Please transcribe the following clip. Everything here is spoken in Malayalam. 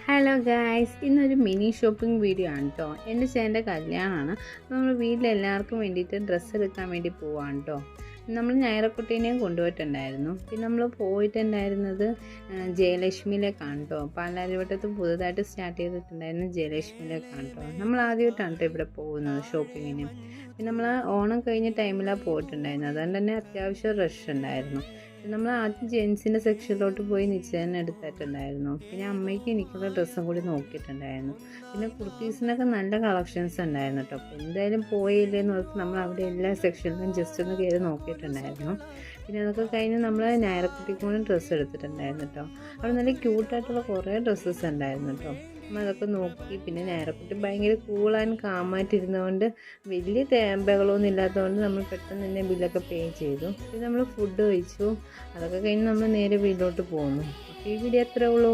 ഹലോ ഗായ്സ്, ഇന്നൊരു മിനി ഷോപ്പിംഗ് വീഡിയോ ആണ് കേട്ടോ. എൻ്റെ ചേട്ടൻ്റെ കല്യാണമാണ്. നമ്മൾ വീട്ടിലെല്ലാവർക്കും വേണ്ടിയിട്ട് ഡ്രസ്സ് എടുക്കാൻ വേണ്ടി പോവാണ് കേട്ടോ. നമ്മൾ ഞായറക്കുട്ടീനെയും കൊണ്ടുപോയിട്ടുണ്ടായിരുന്നു. പിന്നെ നമ്മൾ പോയിട്ടുണ്ടായിരുന്നത് ജയലക്ഷ്മിയിലേക്കാണ് കേട്ടോ. പാലാരിവട്ടത്ത് പുതുതായിട്ട് സ്റ്റാർട്ട് ചെയ്തിട്ടുണ്ടായിരുന്ന ജയലക്ഷ്മിയിലേക്കാണ് കേട്ടോ. നമ്മൾ ആദ്യമായിട്ടാണ് കേട്ടോ ഇവിടെ പോകുന്നത് ഷോപ്പിങ്ങിന്. പിന്നെ നമ്മൾ ഓണം കഴിഞ്ഞ ടൈമിലാണ് പോയിട്ടുണ്ടായിരുന്നത്. അതുകൊണ്ട് തന്നെ അത്യാവശ്യം റഷ് ഉണ്ടായിരുന്നു. നമ്മൾ ആദ്യം ജെൻസിൻ്റെ സെക്ഷനിലോട്ട് പോയി നിശ്ചയം എടുത്തിട്ടുണ്ടായിരുന്നു. പിന്നെ അമ്മയ്ക്ക് എനിക്കുള്ള ഡ്രസ്സും കൂടി നോക്കിയിട്ടുണ്ടായിരുന്നു. പിന്നെ കുർത്തീസിനൊക്കെ നല്ല കളക്ഷൻസ് ഉണ്ടായിരുന്നു കേട്ടോ. അപ്പോൾ എന്തായാലും പോയില്ലേന്ന് ഓർത്ത് നമ്മൾ അവിടെ എല്ലാ സെക്ഷനിലും ജസ്റ്റ് ഒന്ന് കയറി നോക്കിയിട്ടുണ്ടായിരുന്നു. പിന്നെ അതൊക്കെ കഴിഞ്ഞ് നമ്മൾ ഞായറക്കുട്ടിക്ക് കൂടി ഡ്രസ്സ് എടുത്തിട്ടുണ്ടായിരുന്നു കേട്ടോ. അവിടെ നല്ല ക്യൂട്ടായിട്ടുള്ള കുറേ ഡ്രസ്സസ് ഉണ്ടായിരുന്നു കേട്ടോ. നമ്മൾ അതൊക്കെ നോക്കി. പിന്നെ ഞായറക്കുട്ടി ഭയങ്കര കൂൾ ആൻഡ് കാമായിട്ടിരുന്നതുകൊണ്ട് വലിയ ബഹളമൊന്നും ഇല്ലാത്തതുകൊണ്ട് നമ്മൾ പെട്ടെന്ന് തന്നെ ബില്ലൊക്കെ പേ ചെയ്തു. പിന്നെ നമ്മൾ ഫുഡ് കഴിച്ചു. അതൊക്കെ കഴിഞ്ഞ് നമ്മൾ നേരെ വീട്ടിലോട്ട് പോകുന്നു. അപ്പോൾ ഈ വീഡിയോ എത്രയേ ഉള്ളൂ.